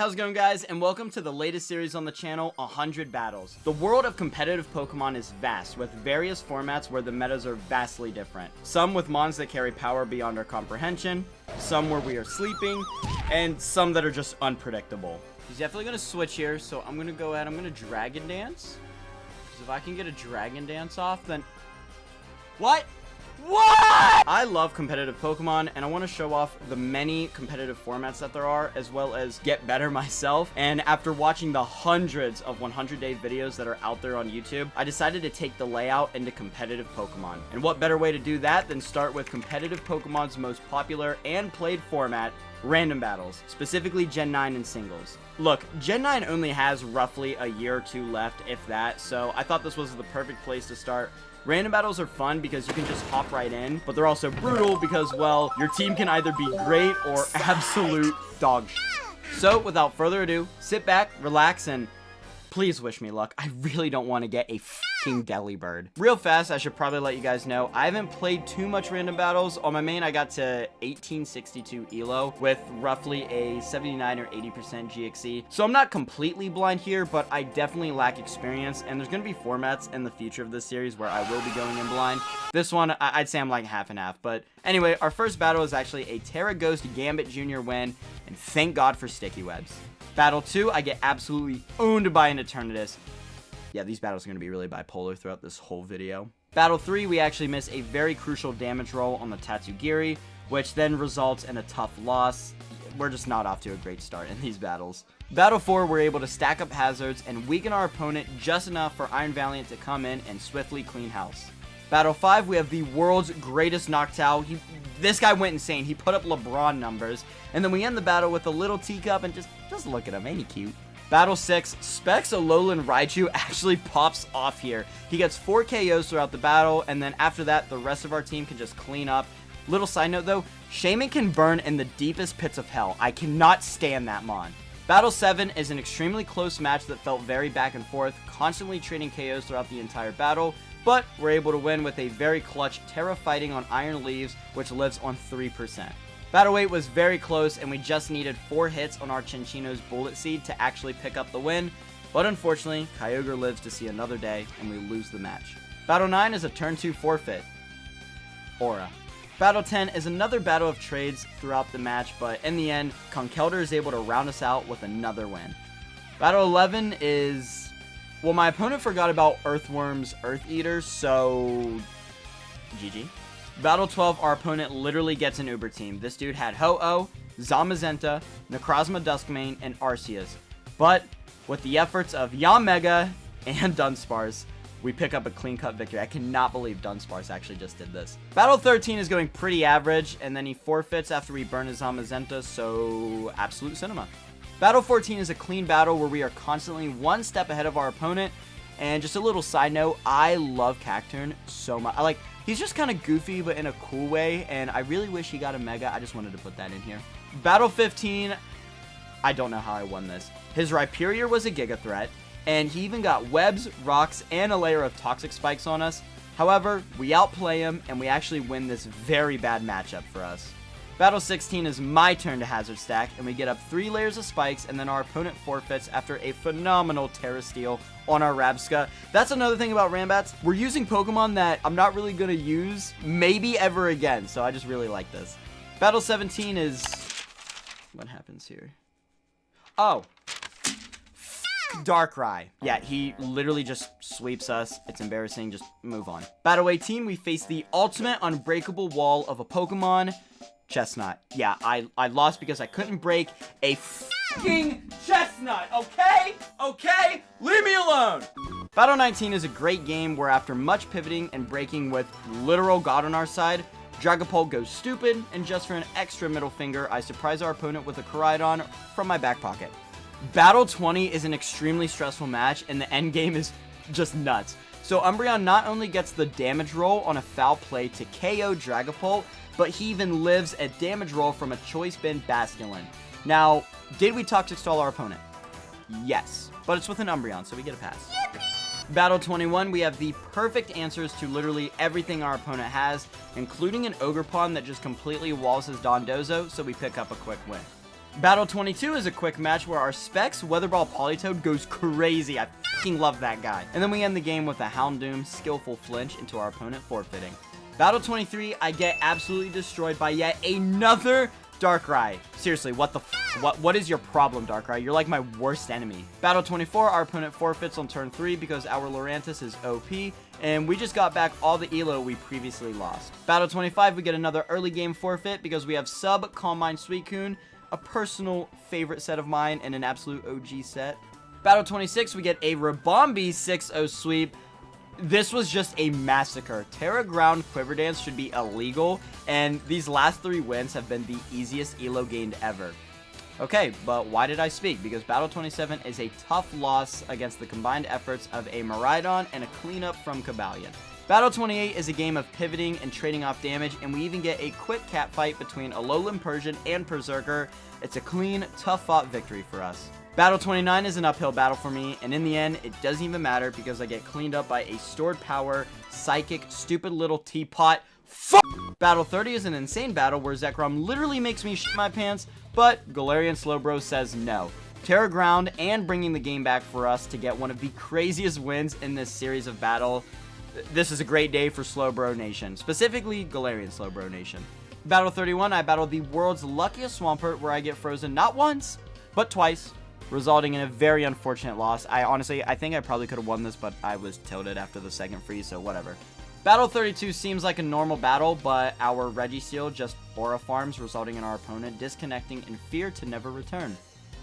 how's it going, guys, and welcome to the latest series on the channel, 100 Battles. The world of competitive Pokemon is vast, with various formats where the metas are vastly different. Some with mons that carry power beyond our comprehension, some where we are sleeping, and some that are just unpredictable. He's definitely going to switch here, so I'm going to go ahead, I'm going to Dragon Dance. Because if I can get a Dragon Dance off, then... What? What? I love competitive Pokemon, and I want to show off the many competitive formats that there are, as well as get better myself. And after watching the hundreds of 100-day videos that are out there on YouTube, I decided to take the layout into competitive Pokemon. And what better way to do that than start with competitive Pokemon's most popular and played format, random battles, specifically Gen 9 and singles. Look, Gen 9 only has roughly a year or two left, if that, so I thought this was the perfect place to start. Random battles are fun because you can just hop right in, but they're also brutal because, well, your team can either be great or absolute dog shit. So, without further ado, sit back, relax, and please wish me luck. I really don't want to get a f***ing Delibird. Real fast, I should probably let you guys know, I haven't played too much random battles. On my main, I got to 1862 ELO with roughly a 79 or 80% GXE. So I'm not completely blind here, but I definitely lack experience, and there's going to be formats in the future of this series where I will be going in blind. This one, I'd say I'm like half and half, but anyway, our first battle is actually a Terra Ghost Gambit Jr. win, and thank God for sticky webs. Battle 2, I get absolutely owned by an Eternatus. Yeah, these battles are going to be really bipolar throughout this whole video. Battle 3, we actually miss a very crucial damage roll on the Tatsugiri, which then results in a tough loss. We're just not off to a great start in these battles. Battle 4, we're able to stack up hazards and weaken our opponent just enough for Iron Valiant to come in and swiftly clean house. Battle 5, we have the world's greatest Noctowl. This guy went insane. He put up LeBron numbers. And then we end the battle with a little teacup, and just look at him. Ain't he cute? Battle 6, Specs Alolan Raichu actually pops off here. He gets 4 KOs throughout the battle, and then after that, the rest of our team can just clean up. Little side note though, Shaman can burn in the deepest pits of hell. I cannot stand that mon. Battle 7 is an extremely close match that felt very back and forth, constantly trading KOs throughout the entire battle, but we're able to win with a very clutch Terra Fighting on Iron Leaves, which lives on 3%. Battle 8 was very close, and we just needed 4 hits on our Chinchino's Bullet Seed to actually pick up the win, but unfortunately, Kyogre lives to see another day, and we lose the match. Battle 9 is a turn 2 forfeit. Aura. Battle 10 is another battle of trades throughout the match, but in the end, Conkeldurr is able to round us out with another win. Battle 11 is... well, my opponent forgot about Earthworm's Earth Eater, so... GG. Battle 12, our opponent literally gets an Uber team. This dude had Ho-Oh, Zamazenta, Necrozma Duskmane, and Arceus. But with the efforts of Yanmega and Dunsparce, we pick up a clean-cut victory. I cannot believe Dunsparce actually just did this. Battle 13 is going pretty average, and then he forfeits after we burn his Zamazenta, so absolute cinema. Battle 14 is a clean battle where we are constantly one step ahead of our opponent. And just a little side note, I love Cacturne so much. He's just kind of goofy, but in a cool way, and I really wish he got a Mega. I just wanted to put that in here. Battle 15, I don't know how I won this. His Rhyperior was a Giga Threat, and he even got webs, rocks, and a layer of Toxic Spikes on us. However, we outplay him, and we actually win this very bad matchup for us. Battle 16 is my turn to hazard stack, and we get up 3 layers of spikes, and then our opponent forfeits after a phenomenal Terra Steel on our Rabsca. That's another thing about Rambats. We're using Pokemon that I'm not really going to use maybe ever again, so I just really like this. Battle 17 is... what happens here? Oh. Darkrai. Yeah, he literally just sweeps us. It's embarrassing. Just move on. Battle 18, we face the ultimate unbreakable wall of a Pokemon... Chestnut. Yeah, I lost because I couldn't break a f***ing Chestnut, okay? Okay? Leave me alone! Battle 19 is a great game where after much pivoting and breaking with literal God on our side, Dragapult goes stupid, and just for an extra middle finger, I surprise our opponent with a Koraidon from my back pocket. Battle 20 is an extremely stressful match, and the end game is just nuts. So Umbreon not only gets the damage roll on a foul play to KO Dragapult, but he even lives a damage roll from a Choice Band Basculin. Now, did we Toxic Stall our opponent? Yes, but it's with an Umbreon, so we get a pass. Yippee! Battle 21, we have the perfect answers to literally everything our opponent has, including an Ogerpon that just completely walls his Dondozo, so we pick up a quick win. Battle 22 is a quick match where our Specs Weatherball Politoed goes crazy. I fucking love that guy. And then we end the game with a Houndoom skillful flinch into our opponent forfeiting. Battle 23, I get absolutely destroyed by yet another Darkrai. Seriously, what the what is your problem, Darkrai? You're like my worst enemy. Battle 24, our opponent forfeits on turn 3 because our Lurantis is OP, and we just got back all the elo we previously lost. Battle 25, we get another early game forfeit because we have sub Calm Mind Suicune, a personal favorite set of mine and an absolute OG set. Battle 26, we get a Rabombi 6-0 sweep. This was just a massacre. Terra Ground Quiver Dance should be illegal, and these last 3 wins have been the easiest elo gained ever. Okay, but why did I speak? Because Battle 27 is a tough loss against the combined efforts of a Miraidon and a cleanup from Cobalion. Battle 28 is a game of pivoting and trading off damage, and we even get a quick cat fight between Alolan Persian and Berserker. It's a clean, tough-fought victory for us. Battle 29 is an uphill battle for me, and in the end, it doesn't even matter because I get cleaned up by a Stored Power, Psychic, stupid little teapot. Battle 30 is an insane battle where Zekrom literally makes me shit my pants, but Galarian Slowbro says no. Terra Ground and bringing the game back for us to get one of the craziest wins in this series of battle. This is a great day for Slowbro Nation, specifically Galarian Slowbro Nation. Battle 31, I battle the world's luckiest Swampert where I get frozen not once, but twice, resulting in a very unfortunate loss. I think I probably could have won this, but I was tilted after the second freeze, so whatever. Battle 32 seems like a normal battle, but our Registeel just aura farms, resulting in our opponent disconnecting in fear to never return.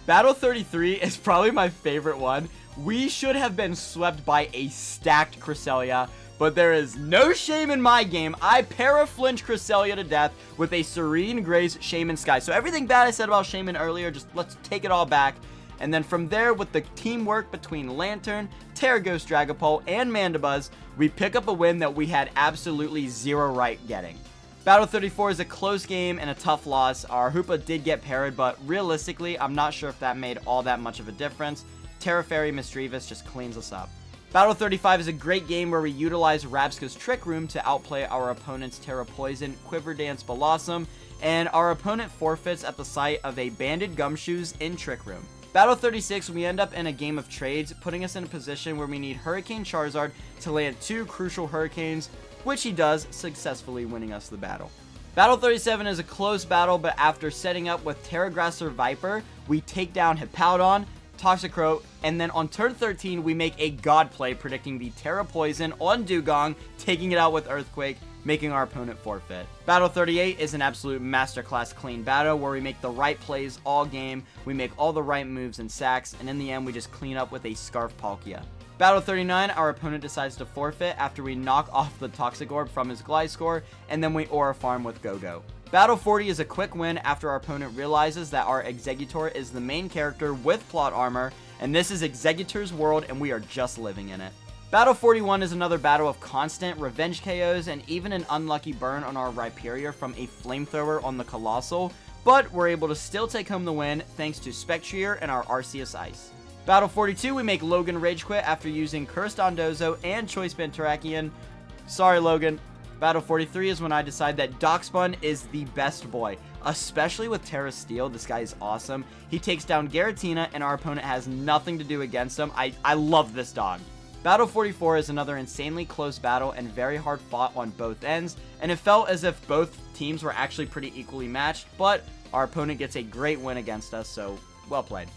Battle 33 is probably my favorite one. We should have been swept by a stacked Cresselia, but there is no shame in my game. I para-flinch Cresselia to death with a Serene Grace Shaman Sky. So everything bad I said about Shaman earlier, just let's take it all back. And then from there, with the teamwork between Lantern, Terra Ghost Dragapult, and Mandibuzz, we pick up a win that we had absolutely zero right getting. Battle 34 is a close game and a tough loss. Our Hoopa did get parried, but realistically, I'm not sure if that made all that much of a difference. Terra Fairy Misdreavus just cleans us up. Battle 35 is a great game where we utilize Rabska's Trick Room to outplay our opponent's Terra Poison, Quiver Dance, Blossom, and our opponent forfeits at the sight of a Banded Gumshoes in Trick Room. Battle 36, we end up in a game of trades, putting us in a position where we need Hurricane Charizard to land 2 crucial Hurricanes, which he does, successfully winning us the battle. Battle 37 is a close battle, but after setting up with Terragrasser Viper, we take down Hippowdon, Toxicroak, and then on turn 13, we make a God play predicting the Terra Poison on Dugong, taking it out with Earthquake, making our opponent forfeit. Battle 38 is an absolute masterclass clean battle where we make the right plays all game, we make all the right moves and sacks, and in the end we just clean up with a Scarf Palkia. Battle 39, our opponent decides to forfeit after we knock off the Toxic Orb from his Gliscor, and then we Aura Farm with Go-Go. Battle 40 is a quick win after our opponent realizes that our Exeggutor is the main character with plot armor, and this is Exeggutor's world and we are just living in it. Battle 41 is another battle of constant revenge KOs and even an unlucky burn on our Rhyperior from a flamethrower on the Colossal, but we're able to still take home the win thanks to Spectrier and our Arceus Ice. Battle 42, we make Logan Rage Quit after using Cursed Dondozo and Choice Band Terrakion. Sorry, Logan. Battle 43 is when I decide that Darkspun is the best boy, especially with Terra Steel. This guy is awesome. He takes down Garatina and our opponent has nothing to do against him. I love this dog. Battle 44 is another insanely close battle and very hard fought on both ends, and it felt as if both teams were actually pretty equally matched, but our opponent gets a great win against us, so well played.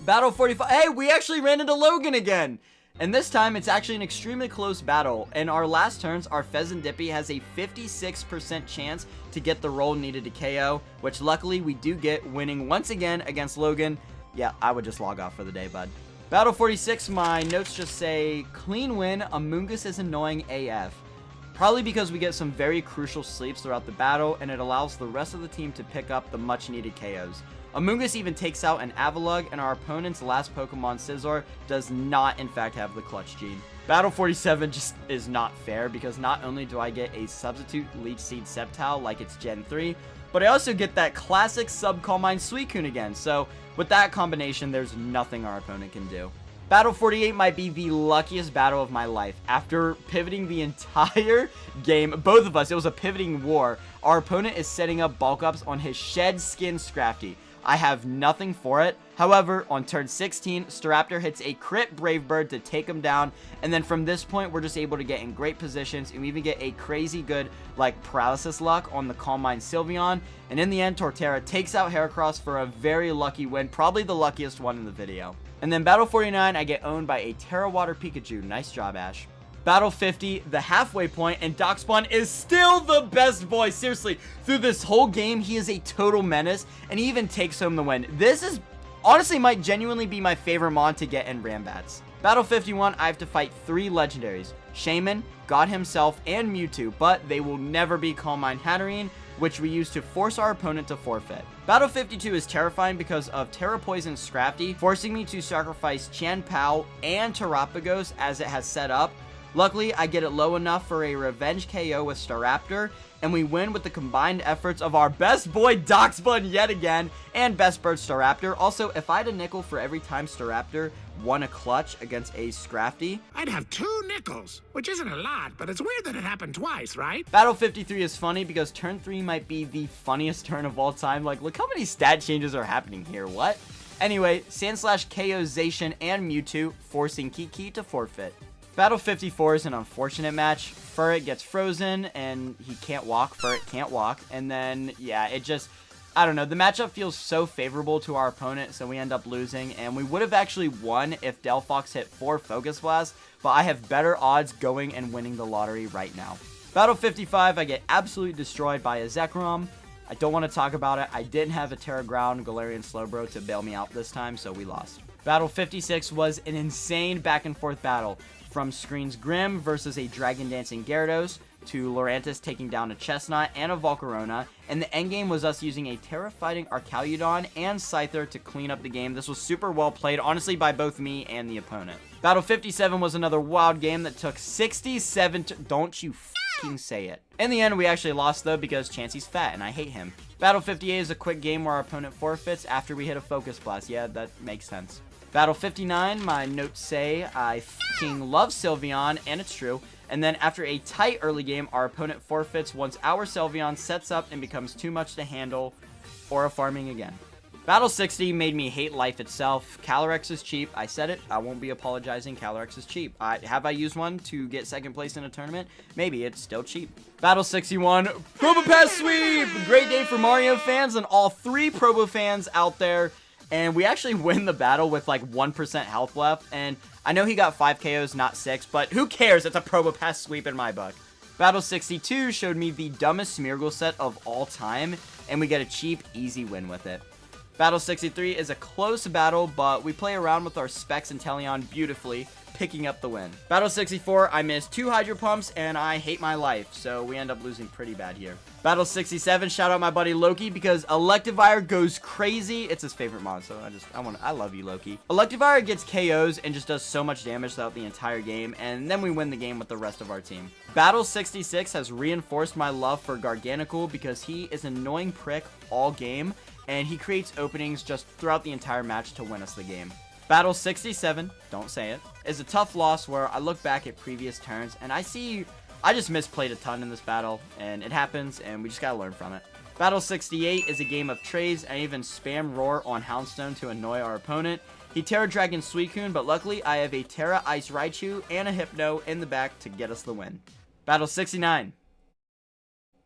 Battle 45, hey, we actually ran into Logan again! And this time, it's actually an extremely close battle. In our last turns, our Fezzendippy has a 56% chance to get the roll needed to KO, which luckily we do get, winning once again against Logan. Yeah, I would just log off for the day, bud. Battle 46, my notes just say, clean win, Amoonguss is annoying AF. Probably because we get some very crucial sleeps throughout the battle, and it allows the rest of the team to pick up the much needed KOs. Amoonguss even takes out an Avalugg, and our opponent's last Pokemon, Scizor, does not in fact have the Clutch Gene. Battle 47 just is not fair, because not only do I get a substitute Leech Seed Sceptile like it's Gen 3, but I also get that classic sub Calm Mind Suicune again, so with that combination, there's nothing our opponent can do. Battle 48 might be the luckiest battle of my life. After pivoting the entire game, both of us, it was a pivoting war, our opponent is setting up bulk ups on his Shed Skin Scrafty. I have nothing for it. However, on turn 16, Staraptor hits a crit Brave Bird to take him down, and then from this point, we're just able to get in great positions, and we even get a crazy good, like, paralysis luck on the Calm Mind Sylveon, and in the end, Torterra takes out Heracross for a very lucky win, probably the luckiest one in the video. And then Battle 49, I get owned by a Terra Water Pikachu. Nice job, Ash. Battle 50, the halfway point, and Darkspawn is still the best boy. Seriously, through this whole game, he is a total menace, and he even takes home the win. This is, honestly, might genuinely be my favorite mod to get in Rambats. Battle 51, I have to fight 3 legendaries, Shaman, God himself, and Mewtwo, but they will never be Calm Mind Hatterene, which we use to force our opponent to forfeit. Battle 52 is terrifying because of Terra Poison Scrafty, forcing me to sacrifice Chien-Pao and Terapagos as it has set up. Luckily, I get it low enough for a revenge KO with Staraptor, and we win with the combined efforts of our best boy Darkspawn yet again, and best bird Staraptor. Also, if I had a nickel for every time Staraptor won a clutch against a Scrafty, I'd have 2 nickels, which isn't a lot, but it's weird that it happened twice, right? Battle 53 is funny because turn 3 might be the funniest turn of all time. Like, look how many stat changes are happening here. What? Anyway, Sandslash KOs Zacian and Mewtwo, forcing Kiki to forfeit. Battle 54 is an unfortunate match. Furret gets frozen, and he can't walk. Furret can't walk. And then, yeah, it just, I don't know. The matchup feels so favorable to our opponent, so we end up losing. And we would have actually won if Delphox hit 4 Focus Blasts, but I have better odds going and winning the lottery right now. Battle 55, I get absolutely destroyed by a Zekrom. I don't want to talk about it. I didn't have a Terra Ground Galarian Slowbro to bail me out this time, so we lost. Battle 56 was an insane back and forth battle. From Screen's Grim versus a Dragon Dancing Gyarados, to Lurantis taking down a Chestnut and a Volcarona, and the endgame was us using a Terra Fighting Arcaludon and Scyther to clean up the game. This was super well played, honestly, by both me and the opponent. Battle 57 was another wild game that took 67 don't you f***ing say it. In the end, we actually lost, though, because Chansey's fat, and I hate him. Battle 58 is a quick game where our opponent forfeits after we hit a Focus Blast. Yeah, that makes sense. Battle 59, my notes say I f***ing love Sylveon, and it's true. And then after a tight early game, our opponent forfeits once our Sylveon sets up and becomes too much to handle, or a farming again. Battle 60 made me hate life itself. Calyrex is cheap. I said it. I won't be apologizing. Calyrex is cheap. Have I used one to get second place in a tournament? Maybe. It's still cheap. Battle 61, Probo Pass Sweep! Great day for Mario fans and all 3 Probo fans out there. And we actually win the battle with like 1% health left. And I know he got 5 KOs, not 6, but who cares? It's a Probo Pass Sweep in my book. Battle 62 showed me the dumbest Smeargle set of all time, and we get a cheap, easy win with it. Battle 63 is a close battle, but we play around with our Specs and Teleon beautifulely, picking up the win. Battle 64, I missed 2 Hydro Pumps, and I hate my life, so we end up losing pretty bad here. Battle 67, shout out my buddy Loki, because Electivire goes crazy. It's his favorite mod, so I love you, Loki. Electivire gets KOs and just does so much damage throughout the entire game, and then we win the game with the rest of our team. Battle 66 has reinforced my love for Garganacl because he is an annoying prick all game, and he creates openings just throughout the entire match to win us the game. Battle 67, don't say it, is a tough loss where I look back at previous turns and I just misplayed a ton in this battle, and it happens, and we just gotta learn from it. Battle 68 is a game of trades. I even spam Roar on Houndstone to annoy our opponent. He Terra Dragon Suicune, but luckily I have a Terra Ice Raichu and a Hypno in the back to get us the win. Battle 69.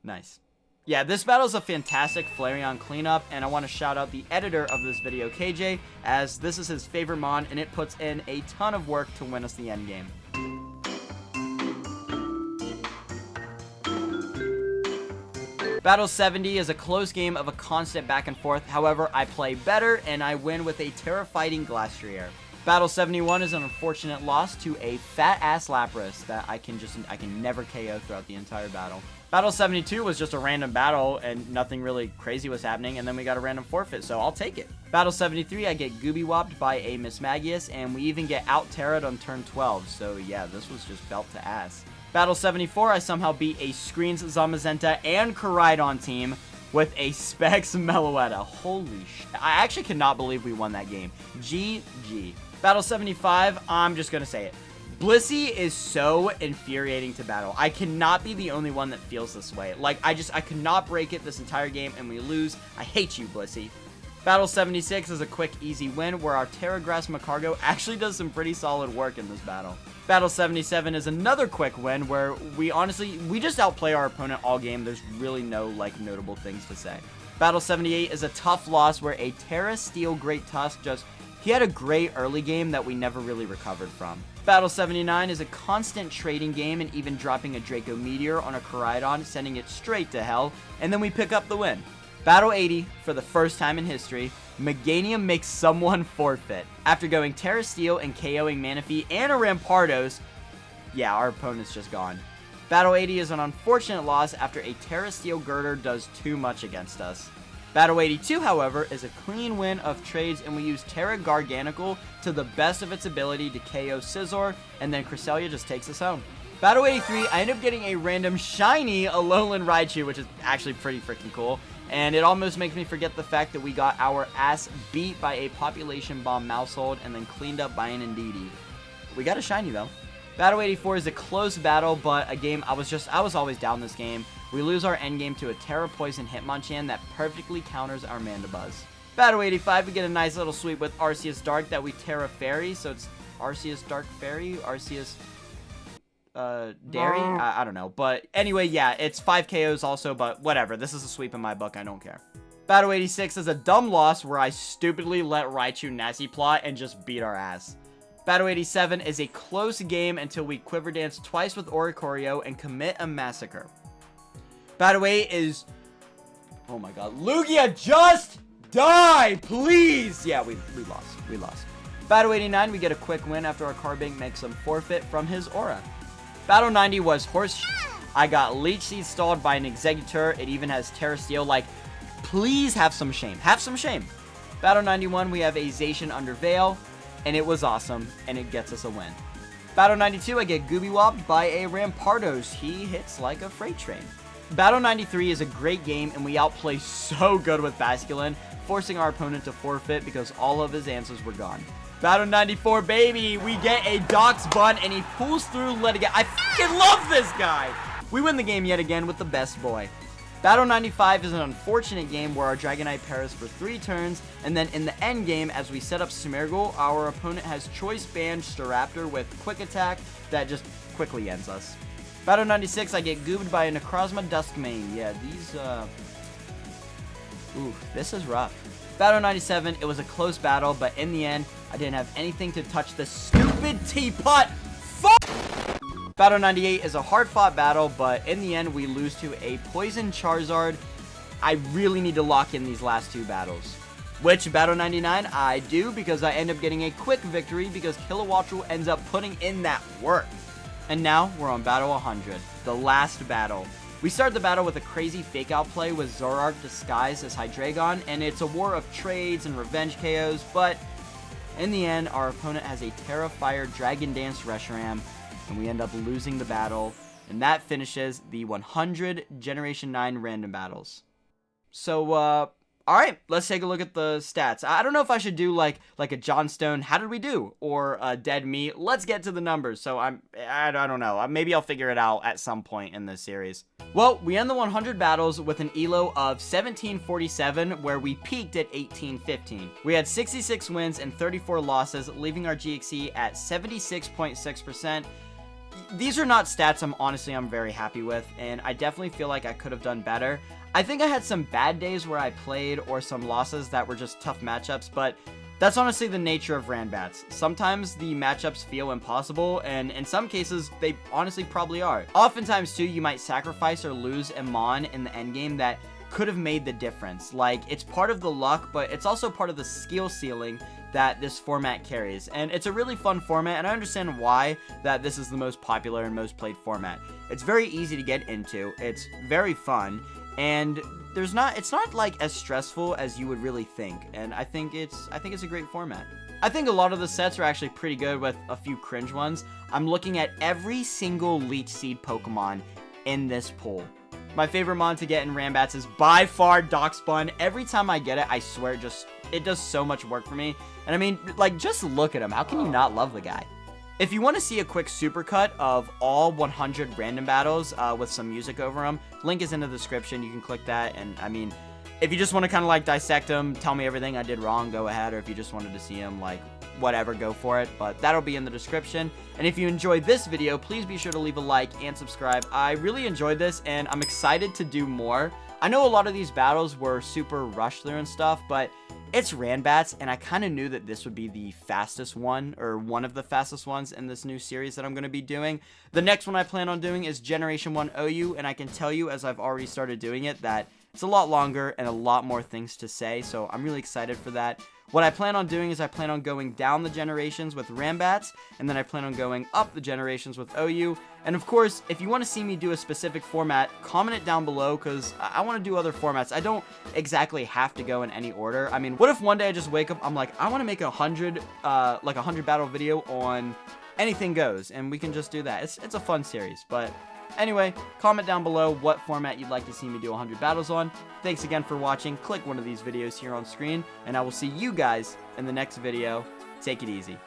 Nice. Yeah, this battle is a fantastic Flareon cleanup, and I want to shout out the editor of this video, KJ, as this is his favorite mod, and it puts in a ton of work to win us the endgame. Battle 70 is a close game of a constant back and forth. However, I play better, and I win with a Terra Fighting Glastrier. Battle 71 is an unfortunate loss to a fat-ass Lapras that I can never KO throughout the entire battle. Battle 72 was just a random battle, and nothing really crazy was happening, and then we got a random forfeit, so I'll take it. Battle 73, I get Gooby-Wopped by a Mismagius, and we even get out-Terra'd on turn 12, so yeah, this was just belt to ass. Battle 74, I somehow beat a Screens Zamazenta and Koraidon team with a Specs Meloetta. Holy shit. I actually cannot believe we won that game. GG. Battle 75, I'm just gonna say it. Blissey is so infuriating to battle. I cannot be the only one that feels this way. Like, I could not break it this entire game and we lose. I hate you, Blissey. Battle 76 is a quick, easy win where our Terragrass Macargo actually does some pretty solid work in this battle. Battle 77 is another quick win where we just outplay our opponent all game. There's really no, like, notable things to say. Battle 78 is a tough loss where a Terra Steel Great Tusk he had a great early game that we never really recovered from. Battle 79 is a constant trading game and even dropping a Draco Meteor on a Koraidon, sending it straight to hell, and then we pick up the win. Battle 80, for the first time in history, Meganium makes someone forfeit. After going Terra Steel and KOing Manaphy and a Rampardos, yeah, our opponent's just gone. Battle 80 is an unfortunate loss after a Terra Steel Girder does too much against us. Battle 82, however, is a clean win of trades, and we use Terra Garganical to the best of its ability to KO Scizor, and then Cresselia just takes us home. Battle 83, I end up getting a random shiny Alolan Raichu, which is actually pretty freaking cool. And it almost makes me forget the fact that we got our ass beat by a Population Bomb Mousehold and then cleaned up by an Indeedee. We got a shiny though. Battle 84 is a close battle, but a game I was always down this game. We lose our endgame to a Terra Poison Hitmonchan that perfectly counters our Mandibuzz. Battle 85, we get a nice little sweep with Arceus Dark that we Terra Fairy, so it's Arceus Dark Fairy, Arceus Dairy? I don't know. But anyway, yeah, it's 5 KOs also, but whatever. This is a sweep in my book. I don't care. Battle 86 is a dumb loss where I stupidly let Raichu Nasty Plot and just beat our ass. Battle 87 is a close game until we Quiver Dance twice with Oricorio and commit a massacre. Battle 8 is... oh my god. Lugia, just die, please! Yeah, we lost. We lost. Battle 89, we get a quick win after our Carbink makes him forfeit from his aura. Battle 90 was horse. I got Leech Seed stalled by an Exeggutor. It even has Terra Steel. Like, please have some shame. Have some shame. Battle 91, we have a Zacian under Veil, and it was awesome, and it gets us a win. Battle 92, I get Gooby Wobbed by a Rampardos. He hits like a freight train. Battle 93 is a great game, and we outplay so good with Basculin, forcing our opponent to forfeit because all of his answers were gone. Battle 94, baby, we get a Doc's Bun, and he pulls through Litiga. I fucking love this guy! We win the game yet again with the best boy. Battle 95 is an unfortunate game where our Dragonite pairs for 3 turns, and then in the end game, as we set up Smeargle, our opponent has Choice Band Staraptor with Quick Attack that just quickly ends us. Battle 96, I get goobed by a Necrozma Duskmane. Yeah, these, ooh, this is rough. Battle 97, it was a close battle, but in the end, I didn't have anything to touch the stupid teapot. Fuck! Battle 98 is a hard-fought battle, but in the end, we lose to a Poison Charizard. I really need to lock in these last 2 battles. Which, Battle 99, I do, because I end up getting a quick victory because Kilowattrel ends up putting in that work. And now, we're on Battle 100, the last battle. We start the battle with a crazy fake-out play with Zoroark disguised as Hydreigon, and it's a war of trades and revenge KOs, but in the end, our opponent has a Terra Fire Dragon Dance Reshiram, and we end up losing the battle, and that finishes the 100 Generation 9 random battles. So, alright, let's take a look at the stats. I don't know if I should do like a Johnstone, how did we do? Or a Dead Meat. Let's get to the numbers. So I don't know. Maybe I'll figure it out at some point in this series. Well, we end the 100 battles with an elo of 1747, where we peaked at 1815. We had 66 wins and 34 losses, leaving our GXE at 76.6%. These are not stats I'm very happy with, and I definitely feel like I could have done better. I think I had some bad days where I played or some losses that were just tough matchups, but that's honestly the nature of Ranbats. Sometimes the matchups feel impossible, and in some cases, they honestly probably are. Oftentimes, too, you might sacrifice or lose a Mon in the endgame that could have made the difference. Like, it's part of the luck, but it's also part of the skill ceiling that this format carries. And it's a really fun format, and I understand why that this is the most popular and most played format. It's very easy to get into, it's very fun, and it's not like as stressful as you would really think, and I think it's a great format. I think a lot of the sets are actually pretty good with a few cringe ones. I'm looking at every single Leech Seed Pokemon in this pool. My favorite mon to get in Ranbats is by far Darkspun. Every time I get it, I swear it does so much work for me. And I mean, like, just look at him. How can you not love the guy? If you want to see a quick supercut of all 100 random battles with some music over them, link is in the description. You can click that, and I mean, If you just want to kind of like dissect them, tell me everything I did wrong, go ahead. Or if you just wanted to see them, like, whatever, go for it. But that'll be in the description. And if you enjoyed this video, please be sure to leave a like and subscribe. I really enjoyed this, and I'm excited to do more. I know a lot of these battles were super rushed through and stuff, but it's Ranbats, and I kind of knew that this would be the fastest one, or one of the fastest ones in this new series that I'm going to be doing. The next one I plan on doing is Generation 1 OU, and I can tell you, as I've already started doing it, that it's a lot longer and a lot more things to say, so I'm really excited for that. What I plan on doing is I plan on going down the generations with Ranbats, and then I plan on going up the generations with OU. And of course, if you want to see me do a specific format, comment it down below, because I want to do other formats. I don't exactly have to go in any order. I mean, what if one day I just wake up, I'm like, I want to make a 100 battle video on anything goes, and we can just do that. It's a fun series. But anyway, comment down below what format you'd like to see me do 100 battles on. Thanks again for watching. Click one of these videos here on screen, and I will see you guys in the next video. Take it easy.